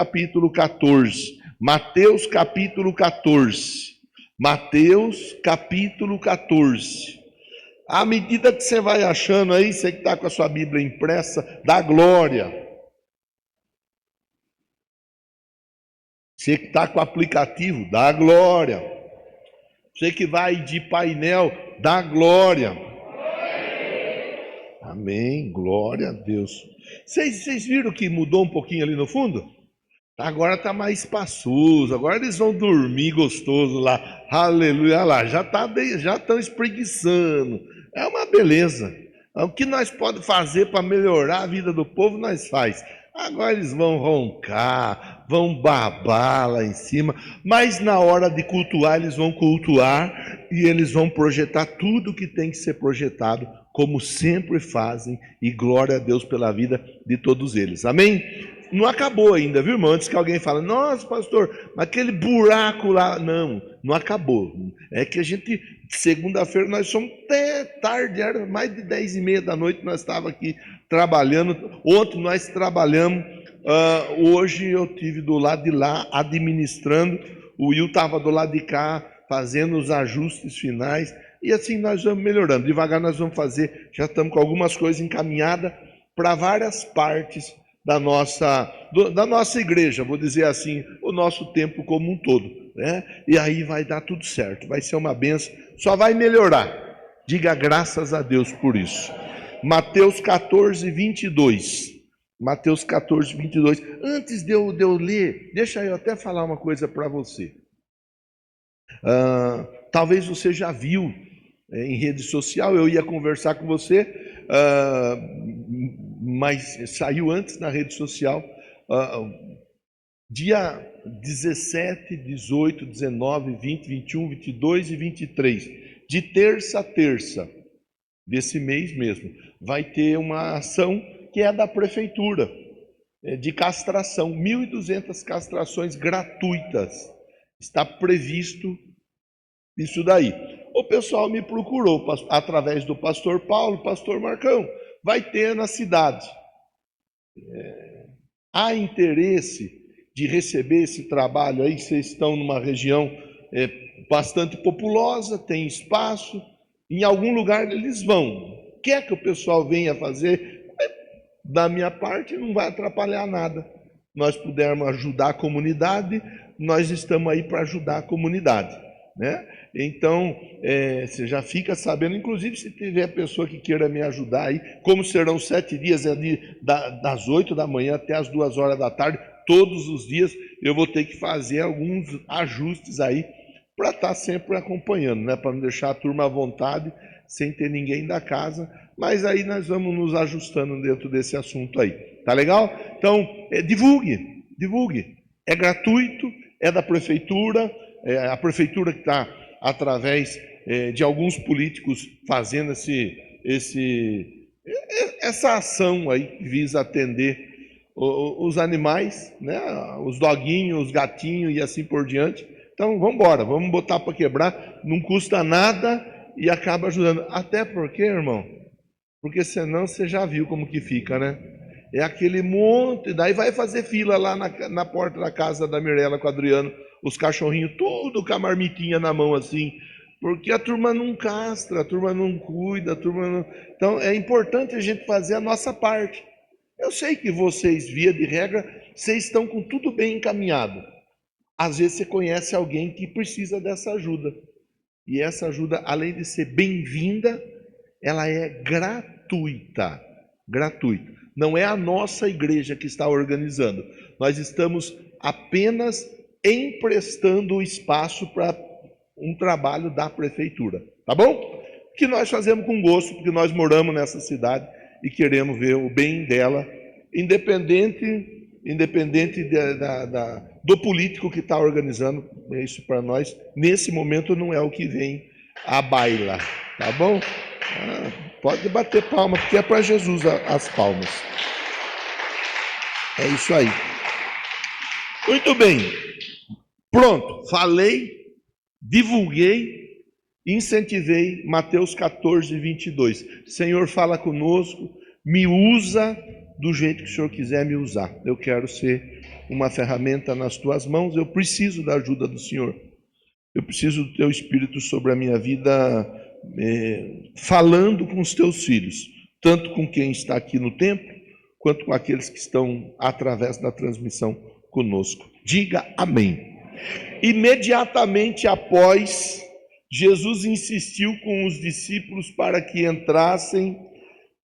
capítulo 14. Mateus capítulo 14. Mateus capítulo 14. À medida que você vai achando aí, você que está com a sua Bíblia impressa, dá glória. Você que está com o aplicativo, dá glória. Você que vai de painel, dá glória. Amém, glória a Deus. Vocês viram que mudou um pouquinho ali no fundo? Agora está mais espaçoso, agora eles vão dormir gostoso lá. Aleluia, olha lá, já estão espreguiçando. É uma beleza. O que nós podemos fazer para melhorar a vida do povo, nós faz. Agora eles vão roncar, vão babar lá em cima, mas na hora de cultuar, eles vão cultuar e eles vão projetar tudo que tem que ser projetado, como sempre fazem, e glória a Deus pela vida de todos eles. Amém? Não acabou ainda, viu, irmão? Antes que alguém fale, nossa, pastor, mas aquele buraco lá. Não acabou. É que a gente, segunda-feira, nós somos até tarde, era mais de 10h30 da noite, nós estávamos aqui trabalhando. Ontem nós trabalhamos, hoje eu tive do lado de lá administrando, o Will estava do lado de cá fazendo os ajustes finais, e assim nós vamos melhorando. Devagar nós vamos fazer, já estamos com algumas coisas encaminhadas para várias partes da nossa igreja, vou dizer assim, o nosso tempo como um todo, né? E aí vai dar tudo certo, vai ser uma bênção, só vai melhorar. Diga graças a Deus por isso. Mateus 14, 22. Mateus 14, 22. Antes de eu ler, deixa eu até falar uma coisa para você. Talvez você já viu em rede social, eu ia conversar com você, mas saiu antes na rede social, dia 17, 18, 19, 20, 21, 22 e 23, de terça a terça desse mês mesmo, vai ter uma ação que é da prefeitura, de castração, 1.200 castrações gratuitas, está previsto isso daí. O pessoal me procurou através do pastor Paulo, pastor Marcão, vai ter na cidade. Há interesse de receber esse trabalho aí? Vocês estão numa região bastante populosa, tem espaço, em algum lugar eles vão. Quer que o pessoal venha fazer? Da minha parte não vai atrapalhar nada. Nós pudermos ajudar a comunidade, nós estamos aí para ajudar a comunidade, né? Então, você já fica sabendo, inclusive se tiver pessoa que queira me ajudar aí, como serão 7 dias ali, das 8 da manhã até as 2 horas da tarde, todos os dias eu vou ter que fazer alguns ajustes aí, para estar sempre acompanhando, né? Para não deixar a turma à vontade, sem ter ninguém da casa, mas aí nós vamos nos ajustando dentro desse assunto aí, tá legal? Então, divulgue, é gratuito, é da prefeitura, a prefeitura que está através de alguns políticos fazendo essa ação aí que visa atender os animais, né? Os doguinhos, os gatinhos e assim por diante. Então vamos embora, vamos botar para quebrar, não custa nada e acaba ajudando. Até porque, irmão, porque senão você já viu como que fica, né? É aquele monte, daí vai fazer fila lá na porta da casa da Mirella com o Adriano, os cachorrinhos tudo com a marmitinha na mão assim, porque a turma não castra, a turma não cuida, a turma não... Então é importante a gente fazer a nossa parte. Eu sei que vocês, via de regra, vocês estão com tudo bem encaminhado. Às vezes você conhece alguém que precisa dessa ajuda. E essa ajuda, além de ser bem-vinda, ela é gratuita. Gratuita. Não é a nossa igreja que está organizando. Nós estamos apenas emprestando o espaço para um trabalho da prefeitura. Tá bom? Que nós fazemos com gosto, porque nós moramos nessa cidade e queremos ver o bem dela, independente do político que está organizando. Isso para nós, nesse momento, não é o que vem à baila. Tá bom? Pode bater palma, porque é para Jesus as palmas. É isso aí. Muito bem. Pronto, falei, divulguei, incentivei. Mateus 14, 22. Senhor, fala conosco, me usa do jeito que o Senhor quiser me usar. Eu quero ser uma ferramenta nas tuas mãos, eu preciso da ajuda do Senhor. Eu preciso do teu Espírito sobre a minha vida, falando com os teus filhos, tanto com quem está aqui no templo, quanto com aqueles que estão através da transmissão conosco. Diga amém. Imediatamente após, Jesus insistiu com os discípulos para que entrassem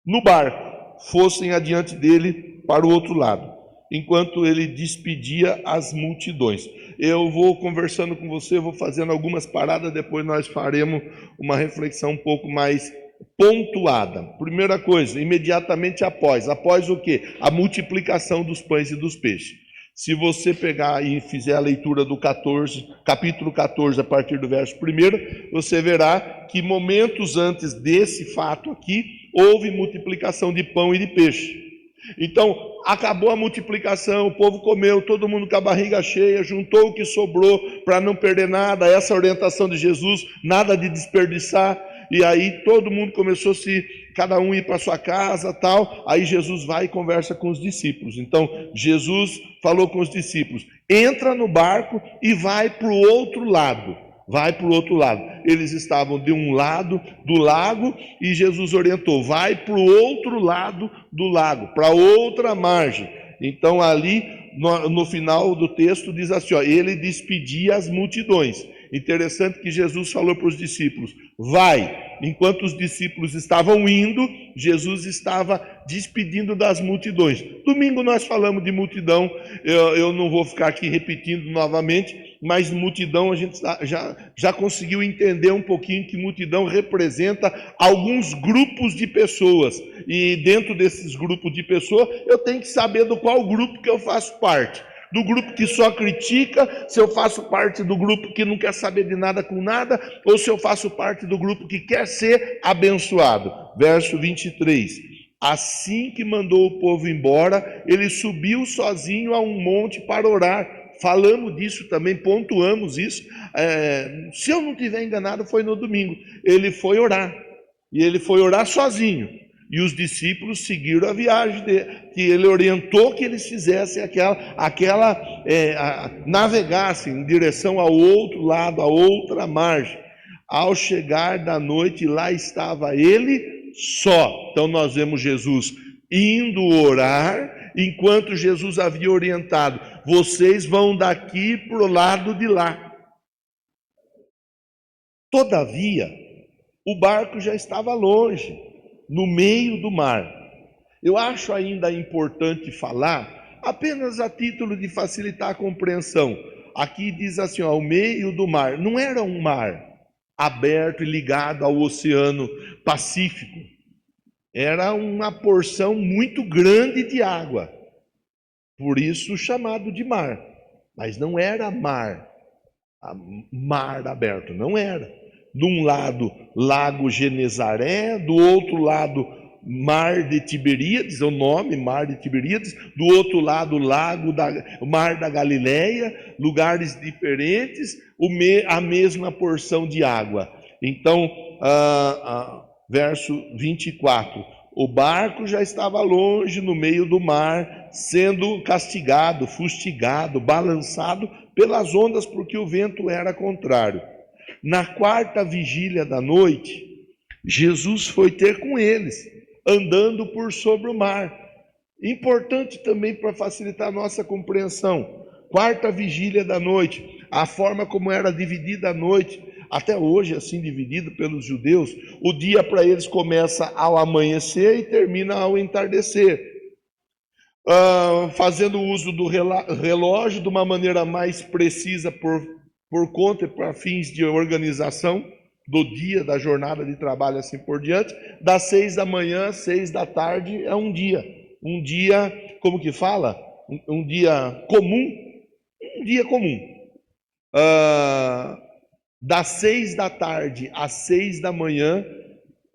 no barco, fossem adiante dele para o outro lado, enquanto ele despedia as multidões. Eu vou conversando com você, vou fazendo algumas paradas, depois nós faremos uma reflexão um pouco mais pontuada. Primeira coisa, imediatamente após o quê? A multiplicação dos pães e dos peixes. Se você pegar e fizer a leitura do capítulo 14, a partir do verso 1, você verá que momentos antes desse fato aqui, houve multiplicação de pão e de peixe. Então, acabou a multiplicação, o povo comeu, todo mundo com a barriga cheia, juntou o que sobrou para não perder nada, essa orientação de Jesus, nada de desperdiçar. E aí todo mundo começou cada um ir para sua casa, tal. Aí Jesus vai e conversa com os discípulos. Então, Jesus falou com os discípulos: entra no barco e vai para o outro lado. Vai para o outro lado. Eles estavam de um lado do lago e Jesus orientou: vai para o outro lado do lago, para outra margem. Então, ali no final do texto diz assim: ó, ele despedia as multidões. Interessante que Jesus falou para os discípulos: vai. Enquanto os discípulos estavam indo, Jesus estava despedindo das multidões. Domingo nós falamos de multidão, eu não vou ficar aqui repetindo novamente, mas multidão a gente já conseguiu entender um pouquinho que multidão representa alguns grupos de pessoas. E dentro desses grupos de pessoas, eu tenho que saber do qual grupo que eu faço parte. Do grupo que só critica, se eu faço parte do grupo que não quer saber de nada com nada, ou se eu faço parte do grupo que quer ser abençoado. Verso 23. Assim que mandou o povo embora, ele subiu sozinho a um monte para orar. Falamos disso também, pontuamos isso. Se eu não estiver enganado, foi no domingo. Ele foi orar. E ele foi orar sozinho. E os discípulos seguiram a viagem dele, que ele orientou que eles fizessem navegassem em direção ao outro lado, a outra margem. Ao chegar da noite, lá estava ele só. Então nós vemos Jesus indo orar, enquanto Jesus havia orientado: vocês vão daqui para o lado de lá. Todavia, o barco já estava longe, no meio do mar. Eu acho ainda importante falar, apenas a título de facilitar a compreensão. Aqui diz assim, ao meio do mar. Não era um mar aberto e ligado ao Oceano Pacífico. Era uma porção muito grande de água. Por isso chamado de mar. Mas não era mar aberto, não era. De um lado, Lago Genezaré, do outro lado, Mar de Tiberíades, é o nome, Mar de Tiberíades, do outro lado, Mar da Galileia, lugares diferentes, a mesma porção de água. Então, verso 24, o barco já estava longe no meio do mar, sendo castigado, fustigado, balançado pelas ondas, porque o vento era contrário. Na quarta vigília da noite, Jesus foi ter com eles, andando por sobre o mar. Importante também para facilitar a nossa compreensão. Quarta vigília da noite, a forma como era dividida a noite, até hoje assim dividido pelos judeus, o dia para eles começa ao amanhecer e termina ao entardecer. Fazendo uso do relógio de uma maneira mais precisa por conta e para fins de organização do dia, da jornada de trabalho, assim por diante, das 6 da manhã às 6 da tarde é um dia, como que fala? Um dia comum, das 6 da tarde às 6 da manhã,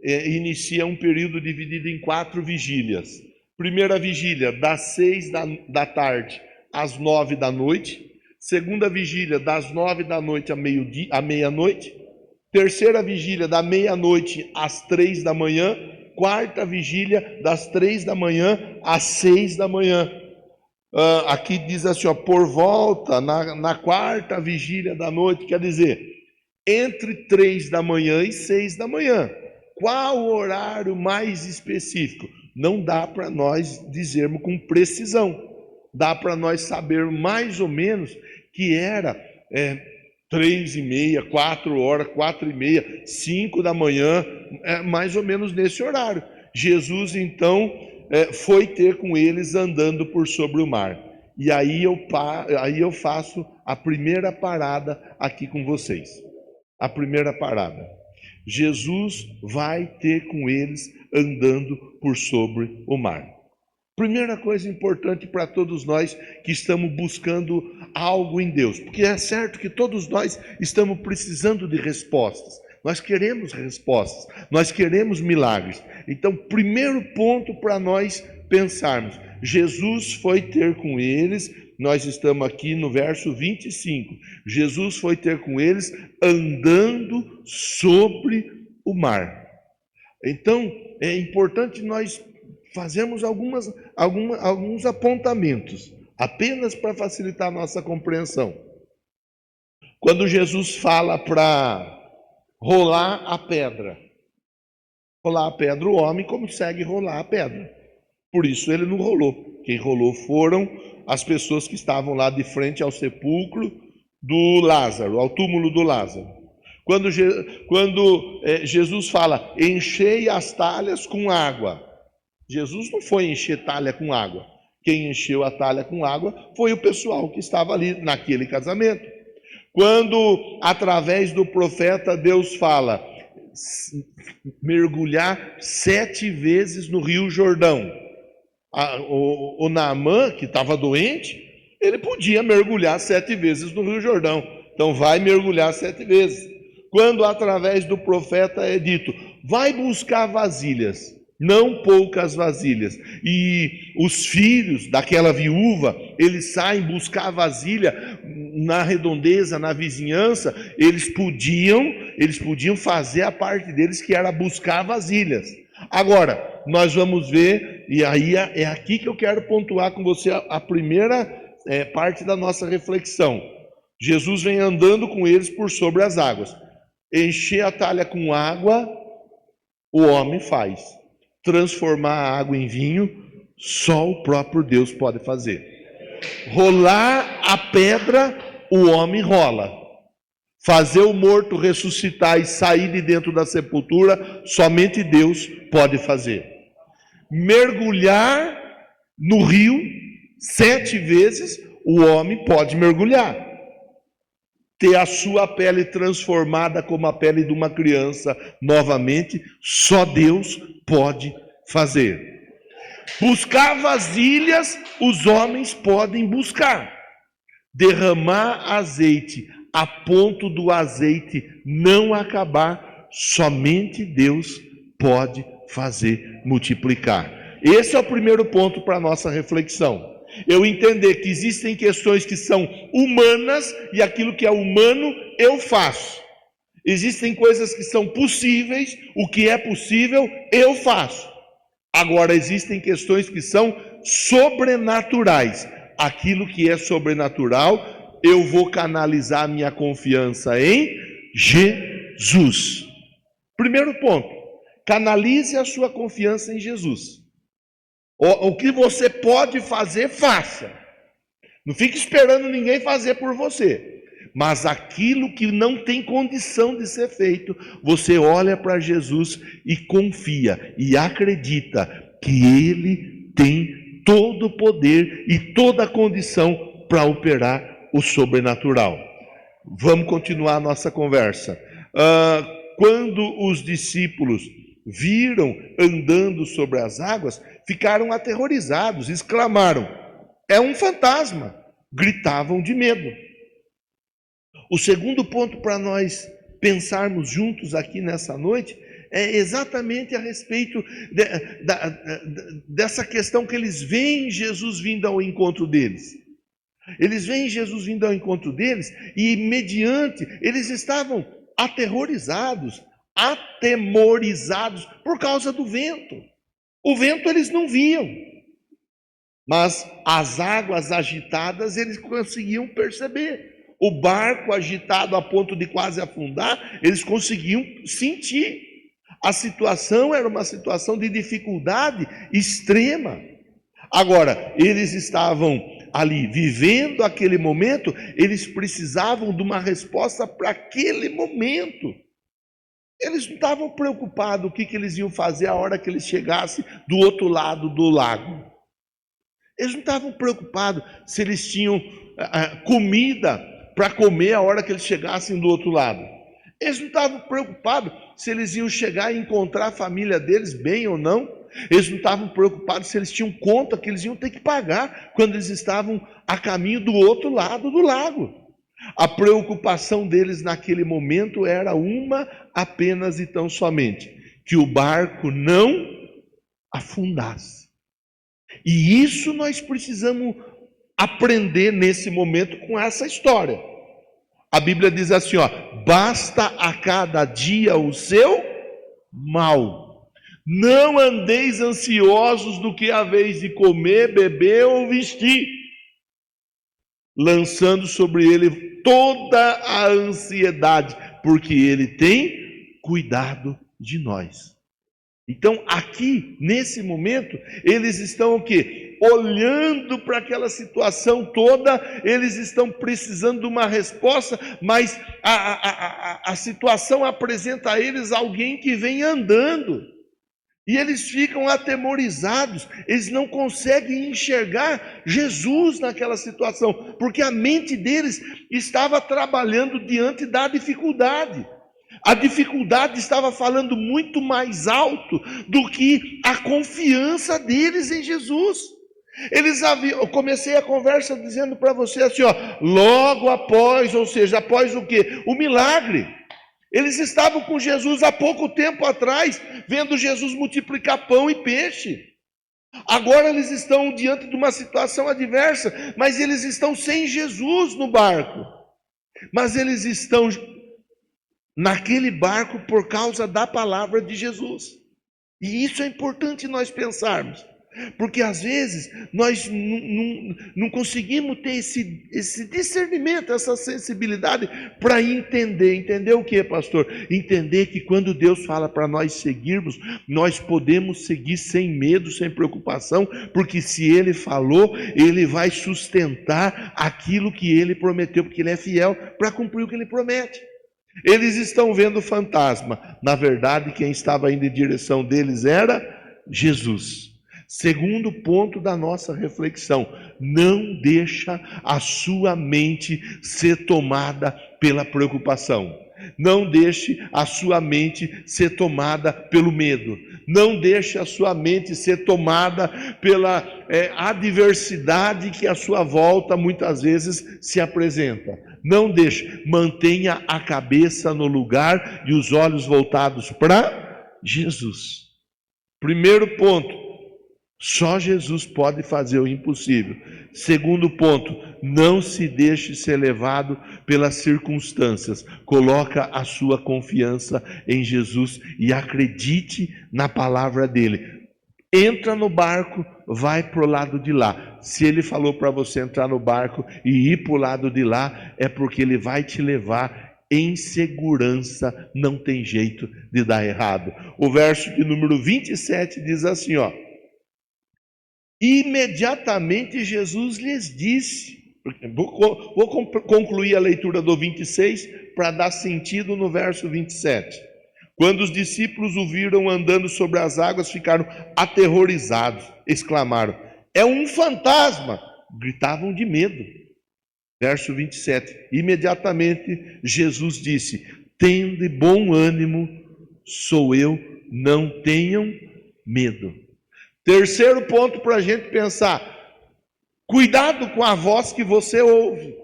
inicia um período dividido em 4 vigílias. Primeira vigília, das 6 da tarde às 9 da noite. Segunda vigília, das 9 da noite à meia-noite. Terceira vigília, da meia-noite às 3 da manhã. Quarta vigília, das 3 da manhã às 6 da manhã. Aqui diz assim, ó, por volta, na quarta vigília da noite, quer dizer, entre 3 da manhã e 6 da manhã. Qual o horário mais específico? Não dá para nós dizermos com precisão. Dá para nós saber mais ou menos que era 3h30, 4 horas, 4h30, 5 da manhã, mais ou menos nesse horário. Jesus, então, foi ter com eles andando por sobre o mar. E aí eu faço a primeira parada aqui com vocês. A primeira parada. Jesus vai ter com eles andando por sobre o mar. Primeira coisa importante para todos nós que estamos buscando algo em Deus, porque é certo que todos nós estamos precisando de respostas. Nós queremos respostas, nós queremos milagres. Então, primeiro ponto para nós pensarmos, Jesus foi ter com eles, nós estamos aqui no verso 25, Jesus foi ter com eles andando sobre o mar. Então, é importante nós fazermos alguns apontamentos, apenas para facilitar a nossa compreensão. Quando Jesus fala para rolar a pedra, o homem consegue rolar a pedra. Por isso ele não rolou. Quem rolou foram as pessoas que estavam lá de frente ao sepulcro do Lázaro, ao túmulo do Lázaro. Quando Jesus fala, enchei as talhas com água. Jesus não foi encher talha com água. Quem encheu a talha com água foi o pessoal que estava ali naquele casamento. Quando, através do profeta, Deus fala, mergulhar 7 vezes no Rio Jordão. O Naamã, que estava doente, ele podia mergulhar 7 vezes no Rio Jordão. Então vai mergulhar 7 vezes. Quando, através do profeta, é dito, vai buscar vasilhas, não poucas vasilhas. E os filhos daquela viúva, eles saem buscar vasilha na redondeza, na vizinhança. Eles podiam fazer a parte deles, que era buscar vasilhas. Agora, nós vamos ver, e aí é aqui que eu quero pontuar com você a primeira parte da nossa reflexão. Jesus vem andando com eles por sobre as águas. Encher a talha com água, o homem faz. Transformar a água em vinho, só o próprio Deus pode fazer. Rolar a pedra, o homem rola. Fazer o morto ressuscitar e sair de dentro da sepultura, somente Deus pode fazer. Mergulhar no rio 7 vezes, o homem pode mergulhar. Ter a sua pele transformada como a pele de uma criança novamente, só Deus pode fazer. Buscar vasilhas, os homens podem buscar. Derramar azeite a ponto do azeite não acabar, somente Deus pode fazer multiplicar. Esse é o primeiro ponto para a nossa reflexão. Eu entender que existem questões que são humanas e aquilo que é humano eu faço. Existem coisas que são possíveis, o que é possível eu faço. Agora existem questões que são sobrenaturais. Aquilo que é sobrenatural, eu vou canalizar a minha confiança em Jesus. Primeiro ponto, canalize a sua confiança em Jesus. O que você pode fazer, faça. Não fique esperando ninguém fazer por você. Mas aquilo que não tem condição de ser feito, você olha para Jesus e confia e acredita que Ele tem todo o poder e toda a condição para operar o sobrenatural. Vamos continuar a nossa conversa. Quando os discípulos viram andando sobre as águas, ficaram aterrorizados, exclamaram, é um fantasma, gritavam de medo. O segundo ponto para nós pensarmos juntos aqui nessa noite, é exatamente a respeito dessa questão que eles veem Jesus vindo ao encontro deles. Eles veem Jesus vindo ao encontro deles e mediante, eles estavam aterrorizados, atemorizados por causa do vento. O vento eles não viam, Mas as águas agitadas eles conseguiam perceber. O barco agitado a ponto de quase afundar, eles conseguiam sentir. A situação era uma situação de dificuldade extrema. Agora, eles estavam ali vivendo aquele momento, eles precisavam de uma resposta para aquele momento. Eles não estavam preocupados o que eles iam fazer a hora que eles chegassem do outro lado do lago. Eles não estavam preocupados se eles tinham comida para comer a hora que eles chegassem do outro lado. Eles não estavam preocupados se eles iam chegar e encontrar a família deles bem ou não. Eles não estavam preocupados se eles tinham conta que eles iam ter que pagar quando eles estavam a caminho do outro lado do lago. A preocupação deles naquele momento era uma apenas e tão somente: que o barco não afundasse. E isso nós precisamos aprender nesse momento com essa história. A Bíblia diz assim, basta a cada dia o seu mal. Não andeis ansiosos do que haveis de comer, beber ou vestir, lançando sobre ele toda a ansiedade, porque ele tem cuidado de nós. Então, aqui, nesse momento, eles estão o quê? Olhando para aquela situação toda, eles estão precisando de uma resposta, mas a situação apresenta a eles alguém que vem andando. E eles ficam atemorizados, eles não conseguem enxergar Jesus naquela situação, porque a mente deles estava trabalhando diante da dificuldade. A dificuldade estava falando muito mais alto do que a confiança deles em Jesus. Eu comecei a conversa dizendo para você assim, logo após, ou seja, após o quê? O milagre. Eles estavam com Jesus há pouco tempo atrás, vendo Jesus multiplicar pão e peixe. Agora eles estão diante de uma situação adversa, mas eles estão sem Jesus no barco. Mas eles estão naquele barco por causa da palavra de Jesus. E isso é importante nós pensarmos, porque às vezes nós não conseguimos ter esse discernimento, essa sensibilidade para entender o que, pastor? Entender que quando Deus fala para nós seguirmos, nós podemos seguir sem medo, sem preocupação, porque se Ele falou, Ele vai sustentar aquilo que Ele prometeu, porque Ele é fiel para cumprir o que Ele promete. Eles estão vendo fantasma, na verdade quem estava indo em direção deles era Jesus. Segundo ponto da nossa reflexão: não deixa a sua mente ser tomada pela preocupação. Não deixe a sua mente ser tomada pelo medo. Não deixe a sua mente ser tomada pela adversidade que à sua volta muitas vezes se apresenta. Não deixe, mantenha a cabeça no lugar e os olhos voltados para Jesus. Primeiro ponto: só Jesus pode fazer o impossível. Segundo ponto: não se deixe ser levado pelas circunstâncias. Coloca a sua confiança em Jesus e acredite na palavra dele. Entra no barco, vai para o lado de lá. Se ele falou para você entrar no barco e ir para o lado de lá, é porque ele vai te levar em segurança. Não tem jeito de dar errado. O verso de número 27 diz assim, imediatamente Jesus lhes disse, vou concluir a leitura do 26 para dar sentido no verso 27. Quando os discípulos o viram andando sobre as águas, ficaram aterrorizados, exclamaram: é um fantasma! Gritavam de medo. Verso 27, imediatamente Jesus disse: tende bom ânimo, sou eu, não tenham medo. Terceiro ponto para a gente pensar: cuidado com a voz que você ouve.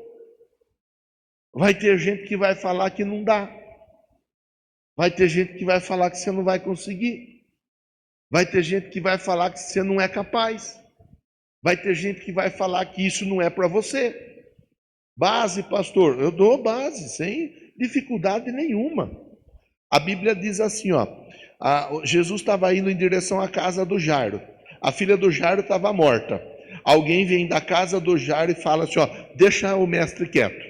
Vai ter gente que vai falar que não dá. Vai ter gente que vai falar que você não vai conseguir. Vai ter gente que vai falar que você não é capaz. Vai ter gente que vai falar que isso não é para você. Base, pastor, eu dou base, sem dificuldade nenhuma. A Bíblia diz assim, Jesus estava indo em direção à casa do Jairo. A filha do Jairo estava morta. Alguém vem da casa do Jairo e fala assim, ó, deixa o mestre quieto.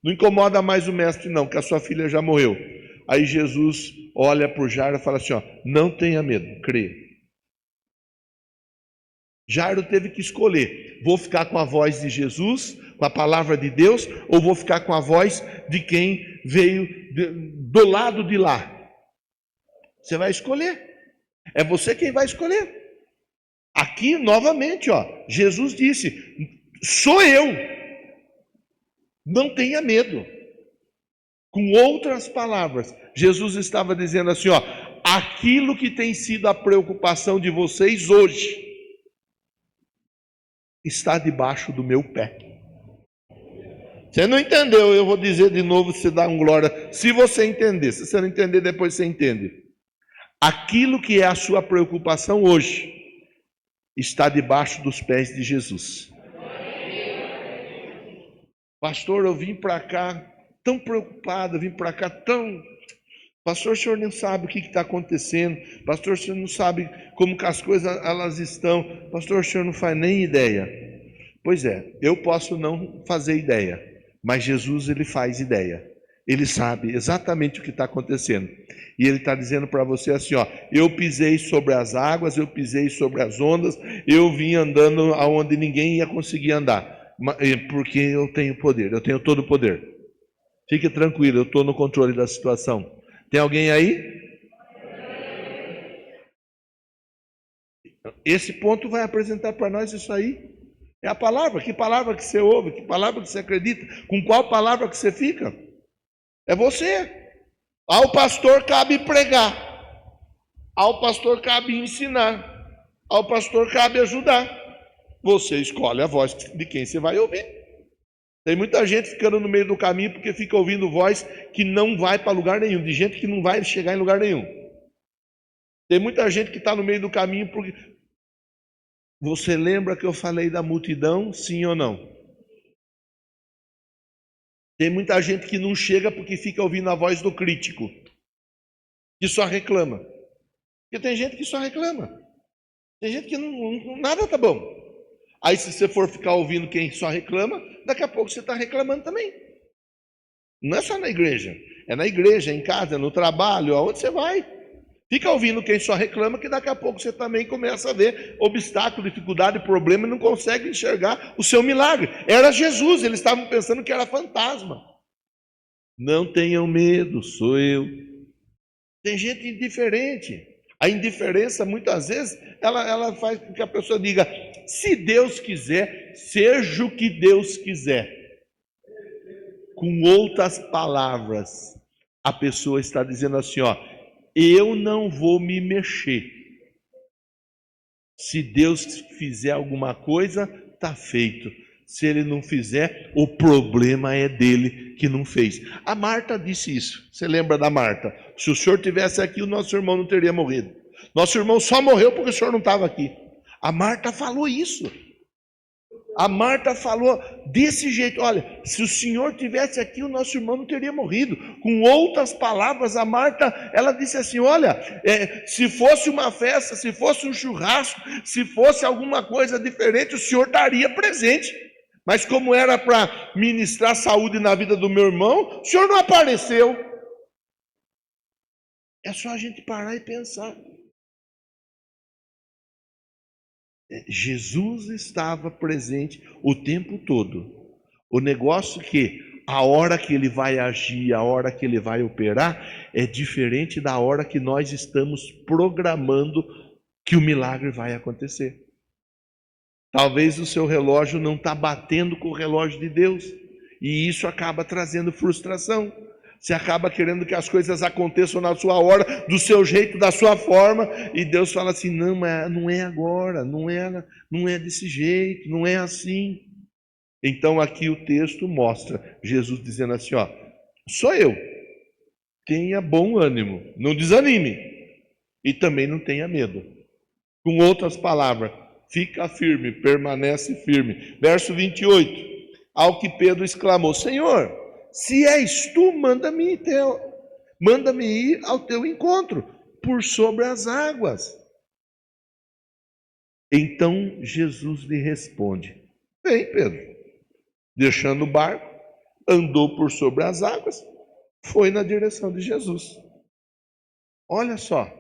Não incomoda mais o mestre não, que a sua filha já morreu. Aí Jesus olha para o Jairo e fala assim, ó, não tenha medo, crê. Jairo teve que escolher, vou ficar com a voz de Jesus, com a palavra de Deus, ou vou ficar com a voz de quem veio do lado de lá? Você vai escolher, é você quem vai escolher. Aqui, novamente, ó, Jesus disse, sou eu, não tenha medo. Com outras palavras, Jesus estava dizendo assim, ó, aquilo que tem sido a preocupação de vocês hoje, está debaixo do meu pé. Você não entendeu, eu vou dizer de novo, se dá um glória, se você entender. Se você não entender, depois você entende. Aquilo que é a sua preocupação hoje, está debaixo dos pés de Jesus. Pastor, eu vim para cá tão preocupado, eu vim para cá tão... Pastor, o senhor não sabe o que está acontecendo. Pastor, o senhor não sabe como que as coisas elas estão. Pastor, o senhor não faz nem ideia. Pois é, eu posso não fazer ideia, mas Jesus, ele faz ideia. Ele sabe exatamente o que está acontecendo. E ele está dizendo para você assim, ó, eu pisei sobre as águas, eu pisei sobre as ondas, eu vim andando aonde ninguém ia conseguir andar, porque eu tenho poder, eu tenho todo o poder. Fique tranquilo, eu estou no controle da situação. Tem alguém aí? Esse ponto vai apresentar para nós isso aí. É a palavra. Que palavra que você ouve? Que palavra que você acredita? Com qual palavra que você fica? É você. Ao pastor cabe pregar. Ao pastor cabe ensinar. Ao pastor cabe ajudar. Você escolhe a voz de quem você vai ouvir. Tem muita gente ficando no meio do caminho porque fica ouvindo voz que não vai para lugar nenhum, de gente que não vai chegar em lugar nenhum. Tem muita gente que está no meio do caminho porque... Você lembra que eu falei da multidão, sim ou não? Tem muita gente que não chega porque fica ouvindo a voz do crítico, que só reclama. Porque tem gente que só reclama. Tem gente que nada tá bom. Aí se você for ficar ouvindo quem só reclama, daqui a pouco você está reclamando também. Não é só na igreja. É na igreja, em casa, no trabalho, aonde você vai. Fica ouvindo quem só reclama, que daqui a pouco você também começa a ver obstáculo, dificuldade, problema e não consegue enxergar o seu milagre. Era Jesus, eles estavam pensando que era fantasma. Não tenham medo, sou eu. Tem gente indiferente. A indiferença, muitas vezes, ela faz com que a pessoa diga, se Deus quiser, seja o que Deus quiser. Com outras palavras, a pessoa está dizendo assim, ó, eu não vou me mexer. Se Deus fizer alguma coisa, está feito. Se Ele não fizer, o problema é dele que não fez. A Marta disse isso. Você lembra da Marta? Se o senhor tivesse aqui, o nosso irmão não teria morrido. Nosso irmão só morreu porque o senhor não estava aqui. A Marta falou isso. A Marta falou desse jeito, olha, se o senhor tivesse aqui, o nosso irmão não teria morrido. Com outras palavras, a Marta, ela disse assim, olha, se fosse uma festa, se fosse um churrasco, se fosse alguma coisa diferente, o senhor estaria presente. Mas como era para ministrar saúde na vida do meu irmão, o senhor não apareceu. É só a gente parar e pensar. Jesus estava presente o tempo todo. O negócio que a hora que ele vai agir, a hora que ele vai operar, é diferente da hora que nós estamos programando que o milagre vai acontecer. Talvez o seu relógio não está batendo com o relógio de Deus, e isso acaba trazendo frustração. Você acaba querendo que as coisas aconteçam na sua hora, do seu jeito, da sua forma, e Deus fala assim, não é agora, não é desse jeito, não é assim. Então aqui o texto mostra Jesus dizendo assim, ó, sou eu, tenha bom ânimo, não desanime, e também não tenha medo. Com outras palavras, fica firme, permanece firme. Verso 28, ao que Pedro exclamou, Senhor, se és tu, manda-me ir ao teu encontro, por sobre as águas. Então Jesus lhe responde: vem, Pedro. Deixando o barco, andou por sobre as águas, foi na direção de Jesus. Olha só,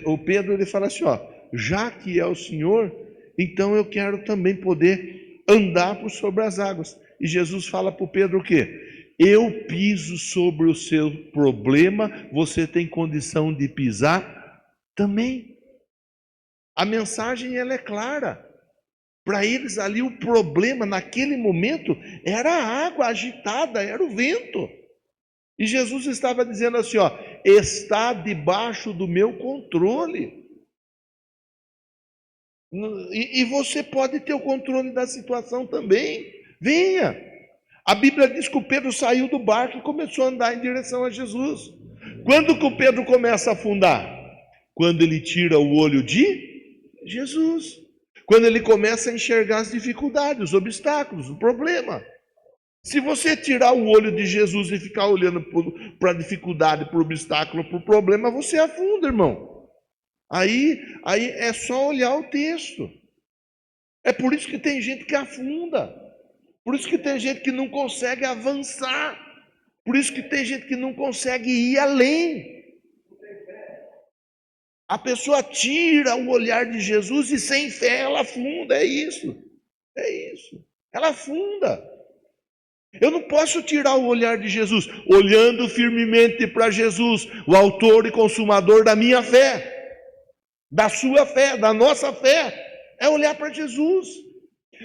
o Pedro ele fala assim, ó, já que é o Senhor, então eu quero também poder andar por sobre as águas. E Jesus fala para o Pedro o quê? Eu piso sobre o seu problema, você tem condição de pisar também. A mensagem ela é clara. Para eles ali o problema naquele momento era a água agitada, era o vento. E Jesus estava dizendo assim, ó, está debaixo do meu controle. E você pode ter o controle da situação também. Venha. A Bíblia diz que o Pedro saiu do barco e começou a andar em direção a Jesus. Quando que o Pedro começa a afundar? Quando ele tira o olho de Jesus. Quando ele começa a enxergar as dificuldades, os obstáculos, o problema. Se você tirar o olho de Jesus e ficar olhando para a dificuldade, para o obstáculo, para o problema, você afunda, irmão. Aí é só olhar o texto. É por isso que tem gente que afunda. Por isso que tem gente que não consegue avançar. Por isso que tem gente que não consegue ir além. A pessoa tira o olhar de Jesus e sem fé ela afunda. É isso. É isso. Ela afunda. Eu não posso tirar o olhar de Jesus, olhando firmemente para Jesus, o autor e consumador da minha fé, da sua fé, da nossa fé, é olhar para Jesus.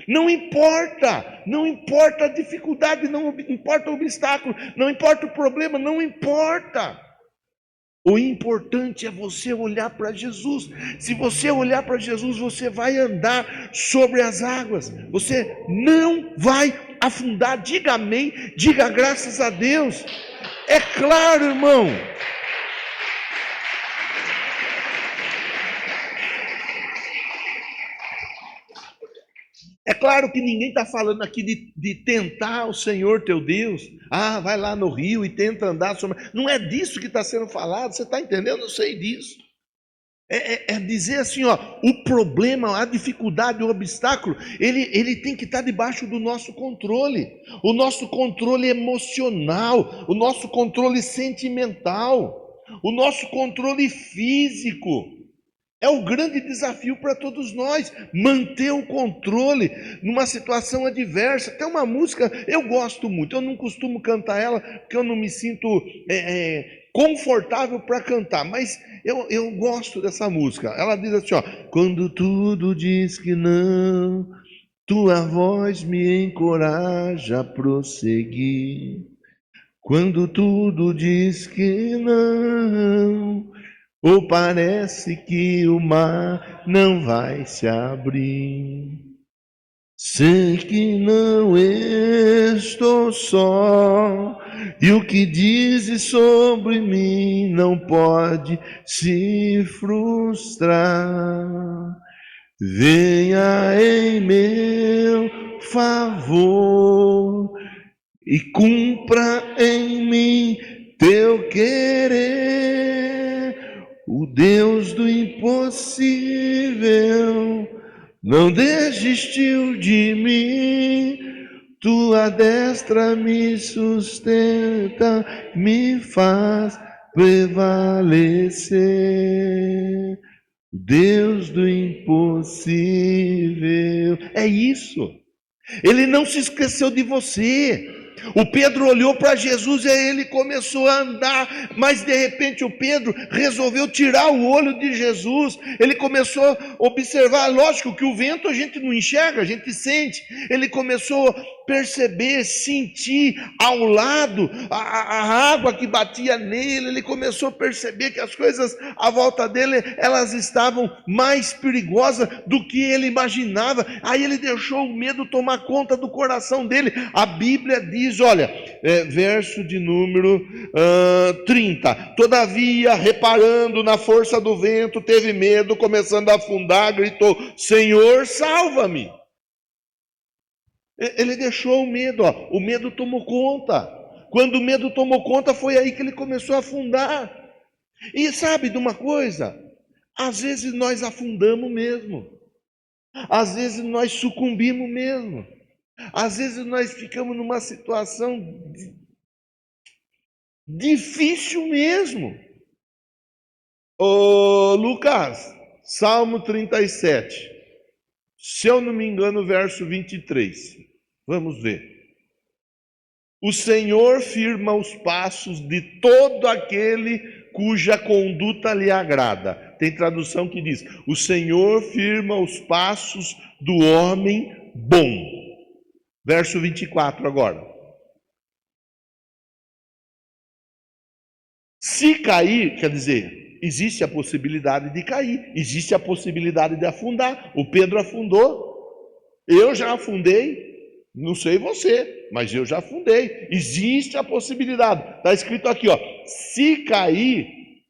Não importa a dificuldade, não importa o obstáculo, não importa o problema, não importa. O importante é você olhar para Jesus. Se você olhar para Jesus, você vai andar sobre as águas. Você não vai afundar. Diga amém, diga graças a Deus. É claro, irmão. É claro que ninguém está falando aqui de tentar o Senhor teu Deus. Ah, vai lá no rio e tenta andar sobre... Não é disso que está sendo falado, você está entendendo? Eu sei disso. É dizer assim, ó, o problema, a dificuldade, o obstáculo, ele tem que estar debaixo do nosso controle. O nosso controle emocional, o nosso controle sentimental, o nosso controle físico. É o grande desafio para todos nós, manter o controle numa situação adversa. Tem uma música, eu gosto muito, eu não costumo cantar ela, porque eu não me sinto confortável para cantar, mas eu gosto dessa música. Ela diz assim, ó, quando tudo diz que não, tua voz me encoraja a prosseguir. Quando tudo diz que não, ou parece que o mar não vai se abrir. Sei que não estou só, e o que dizes sobre mim não pode se frustrar. Venha em meu favor e cumpra em mim teu querer. O Deus do impossível não desistiu de mim. Tua destra me sustenta, me faz prevalecer. O Deus do impossível. É isso. Ele não se esqueceu de você. O Pedro olhou para Jesus e ele começou a andar, mas de repente o Pedro resolveu tirar o olho de Jesus. Ele começou a observar, lógico que o vento a gente não enxerga, a gente sente. Ele começou a perceber, sentir ao lado a água que batia nele. Ele começou a perceber que as coisas à volta dele, elas estavam mais perigosas do que ele imaginava. Aí ele deixou o medo tomar conta do coração dele. A Bíblia diz, olha, verso de número 30. Todavia, reparando na força do vento, teve medo, começando a afundar, gritou, Senhor, salva-me. Ele deixou o medo, ó. O medo tomou conta. Quando o medo tomou conta, foi aí que ele começou a afundar. E sabe de uma coisa? Às vezes nós afundamos mesmo. Às vezes nós sucumbimos mesmo. Às vezes nós ficamos numa situação difícil mesmo. Ô Lucas, Salmo 37. Se eu não me engano, verso 23. Vamos ver. O Senhor firma os passos de todo aquele cuja conduta lhe agrada. Tem tradução que diz: o Senhor firma os passos do homem bom. Verso 24 agora. Se cair, quer dizer, existe a possibilidade de cair, existe a possibilidade de afundar. O Pedro afundou, eu já afundei. Não sei você, mas eu já afundei. Existe a possibilidade. Está escrito aqui, ó. Se cair,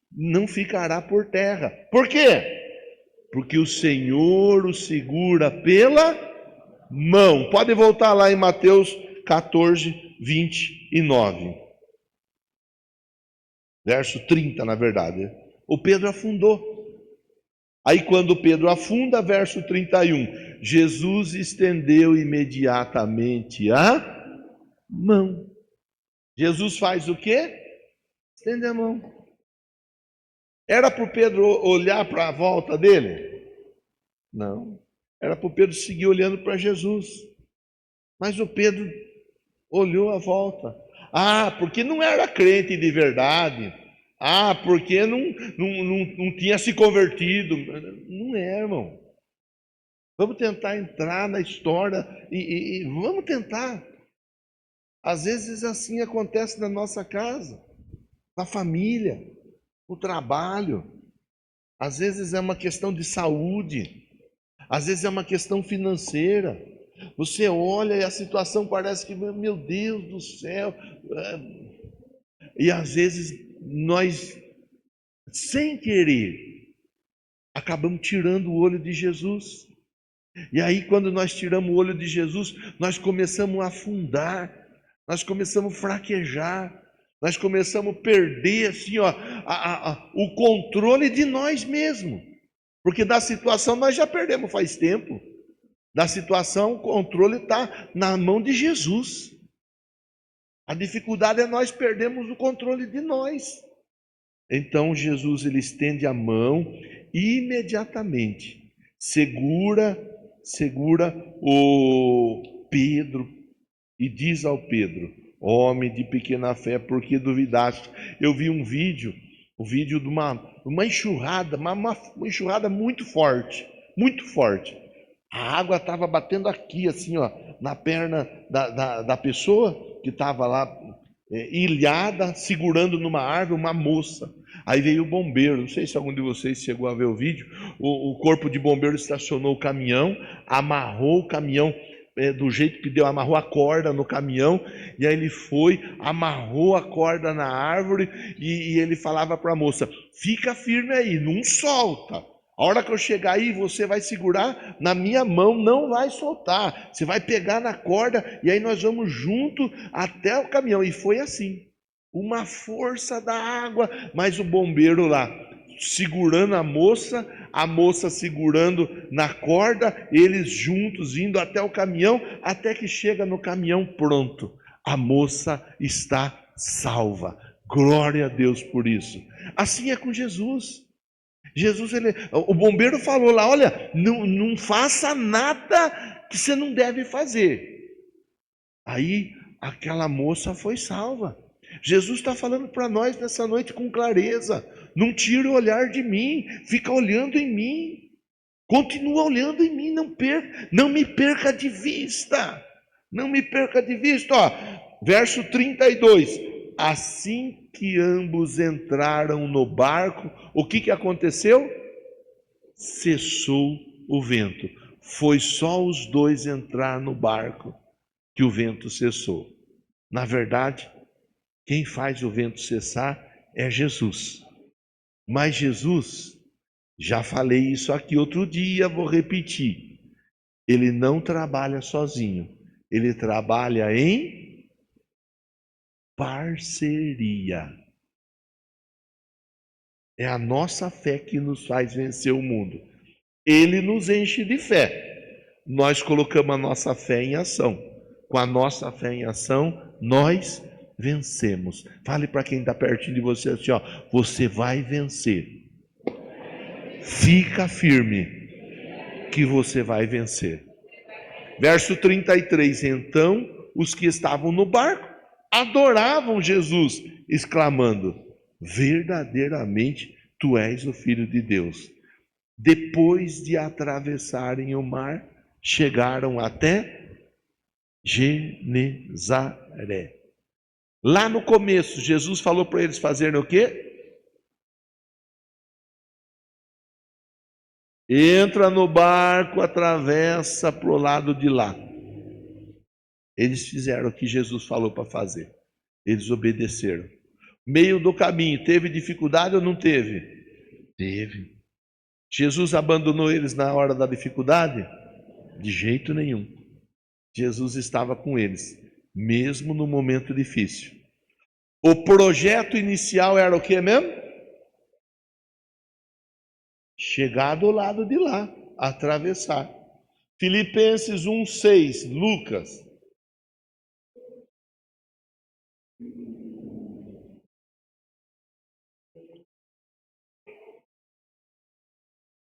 não ficará por terra. Por quê? Porque o Senhor o segura pela mão. Pode voltar lá em Mateus 14, 29. Verso 30, na verdade. O Pedro afundou. Aí quando Pedro afunda, verso 31, Jesus estendeu imediatamente a mão. Jesus faz o quê? Estende a mão. Era para o Pedro olhar para a volta dele? Não. Era para o Pedro seguir olhando para Jesus. Mas o Pedro olhou a volta. Ah, porque não era crente de verdade. Ah, porque não tinha se convertido. Não é, irmão. Vamos tentar entrar na história e vamos tentar. Às vezes assim acontece na nossa casa, na família, no trabalho. Às vezes é uma questão de saúde. Às vezes é uma questão financeira. Você olha e a situação parece que, meu Deus do céu. E às vezes nós, sem querer, acabamos tirando o olho de Jesus. E aí, quando nós tiramos o olho de Jesus, nós começamos a afundar, nós começamos a fraquejar, nós começamos a perder assim, ó, o controle de nós mesmos. Porque da situação nós já perdemos faz tempo. Da situação, o controle está na mão de Jesus. A dificuldade é nós perdermos o controle de nós. Então Jesus ele estende a mão e imediatamente segura o Pedro e diz ao Pedro: homem de pequena fé, por que duvidaste? Eu vi um vídeo de uma enxurrada, uma enxurrada muito forte, muito forte. A água estava batendo aqui, assim, ó, na perna da pessoa que estava lá ilhada, segurando numa árvore, uma moça. Aí veio o bombeiro, não sei se algum de vocês chegou a ver o vídeo, o corpo de bombeiro estacionou o caminhão, amarrou o caminhão do jeito que deu, amarrou a corda no caminhão, e aí ele foi, amarrou a corda na árvore, e ele falava para a moça: fica firme aí, não solta. A hora que eu chegar aí, você vai segurar na minha mão, não vai soltar. Você vai pegar na corda e aí nós vamos junto até o caminhão. E foi assim, uma força da água, mas o bombeiro lá segurando a moça segurando na corda, eles juntos indo até o caminhão, até que chega no caminhão, pronto. A moça está salva. Glória a Deus por isso. Assim é com Jesus. Jesus, o bombeiro falou lá: olha, não faça nada que você não deve fazer. Aí aquela moça foi salva. Jesus está falando para nós nessa noite com clareza: não tire o olhar de mim, fica olhando em mim, continua olhando em mim, não me perca de vista, não me perca de vista. Ó, verso 32. Assim que ambos entraram no barco, o que aconteceu? Cessou o vento. Foi só os dois entrar no barco que o vento cessou. Na verdade, quem faz o vento cessar é Jesus. Mas Jesus, já falei isso aqui outro dia, vou repetir. Ele não trabalha sozinho. Ele trabalha em parceria. É a nossa fé que nos faz vencer o mundo. Ele nos enche de fé. Nós colocamos a nossa fé em ação. Com a nossa fé em ação, nós vencemos. Fale para quem está pertinho de você assim, ó, você vai vencer. Fica firme que você vai vencer. Verso 33, então os que estavam no barco adoravam Jesus, exclamando, verdadeiramente tu és o Filho de Deus. Depois de atravessarem o mar, chegaram até Genezaré. Lá no começo, Jesus falou para eles fazerem o quê? Entra no barco, atravessa para o lado de lá. Eles fizeram o que Jesus falou para fazer. Eles obedeceram. Meio do caminho, teve dificuldade ou não teve? Teve. Jesus abandonou eles na hora da dificuldade? De jeito nenhum. Jesus estava com eles, mesmo no momento difícil. O projeto inicial era o que mesmo? Chegar do lado de lá, atravessar. Filipenses 1:6, Lucas.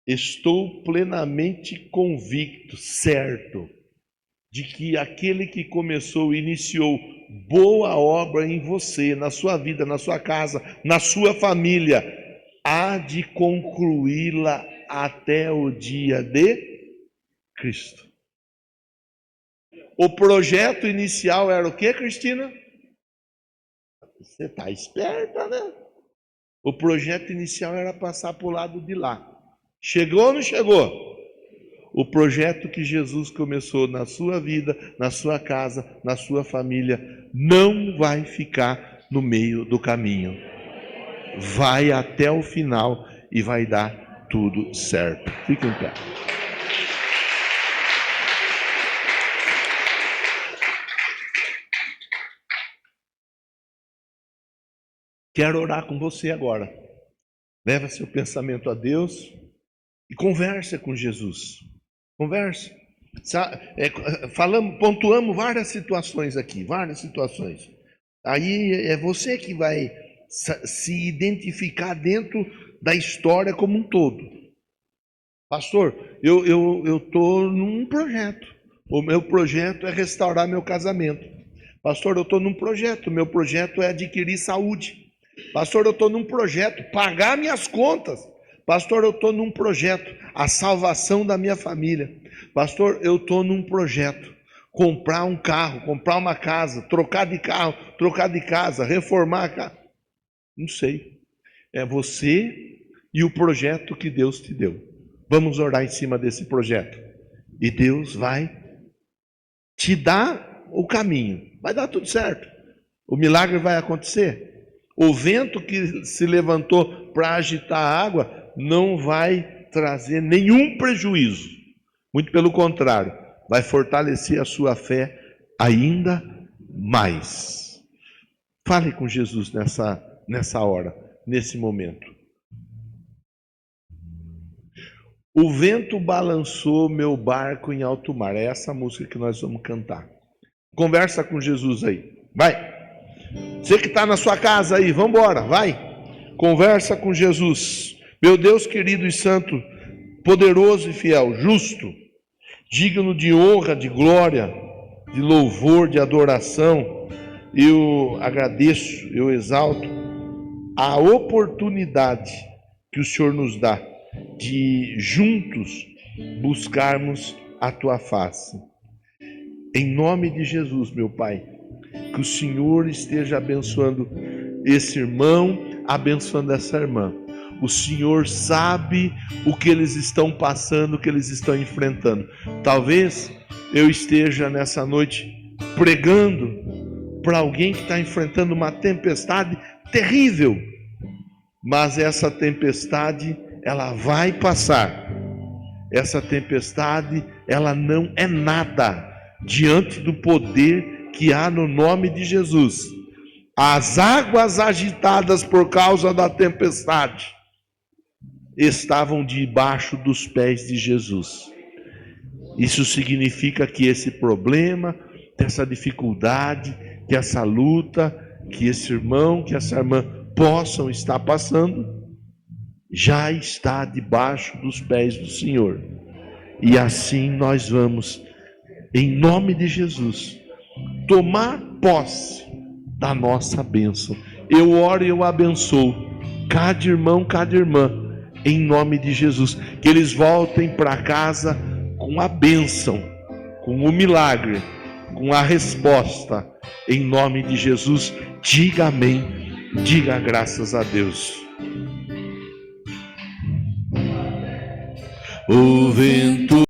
Estou plenamente convicto, certo, de que aquele que começou, iniciou boa obra em você, na sua vida, na sua casa, na sua família, há de concluí-la até o dia de Cristo. O projeto inicial era o que, Cristina? Você está esperta, né? O projeto inicial era passar para o lado de lá. Chegou ou não chegou? O projeto que Jesus começou na sua vida, na sua casa, na sua família, não vai ficar no meio do caminho. Vai até o final e vai dar tudo certo. Fique em pé. Quero orar com você agora. Leva seu pensamento a Deus e conversa com Jesus. Conversa. Pontuamos várias situações aqui, várias situações. Aí é você que vai se identificar dentro da história como um todo. Pastor, eu estou num projeto. O meu projeto é restaurar meu casamento. Pastor, eu estou num projeto. O meu projeto é adquirir saúde. Pastor, eu estou num projeto, pagar minhas contas. Pastor, eu estou num projeto, a salvação da minha família. Pastor, eu estou num projeto, comprar um carro, comprar uma casa, trocar de carro, trocar de casa, reformar a casa. Não sei. É você e o projeto que Deus te deu. Vamos orar em cima desse projeto. E Deus vai te dar o caminho. Vai dar tudo certo. O milagre vai acontecer. O vento que se levantou para agitar a água não vai trazer nenhum prejuízo. Muito pelo contrário, vai fortalecer a sua fé ainda mais. Fale com Jesus nessa hora, nesse momento. O vento balançou meu barco em alto mar. É essa música que nós vamos cantar. Conversa com Jesus aí. Vai. Você que está na sua casa aí, vamos embora, vai. Conversa com Jesus. Meu Deus querido e santo, poderoso e fiel, justo, digno de honra, de glória, de louvor, de adoração, eu agradeço, eu exalto a oportunidade que o Senhor nos dá de juntos buscarmos a tua face. Em nome de Jesus, meu Pai, que o Senhor esteja abençoando esse irmão, abençoando essa irmã. O Senhor sabe o que eles estão passando, o que eles estão enfrentando. Talvez eu esteja nessa noite pregando para alguém que está enfrentando uma tempestade terrível, mas essa tempestade, ela vai passar. Essa tempestade, ela não é nada diante do poder que há no nome de Jesus. As águas agitadas por causa da tempestade, estavam debaixo dos pés de Jesus. Isso significa que esse problema, que essa dificuldade, que essa luta, que esse irmão, que essa irmã possam estar passando, já está debaixo dos pés do Senhor. E assim nós vamos, em nome de Jesus, tomar posse da nossa bênção. Eu oro e eu abençoo cada irmão, cada irmã, em nome de Jesus, que eles voltem para casa com a bênção, com o milagre, com a resposta, em nome de Jesus. Diga amém, diga graças a Deus. O vento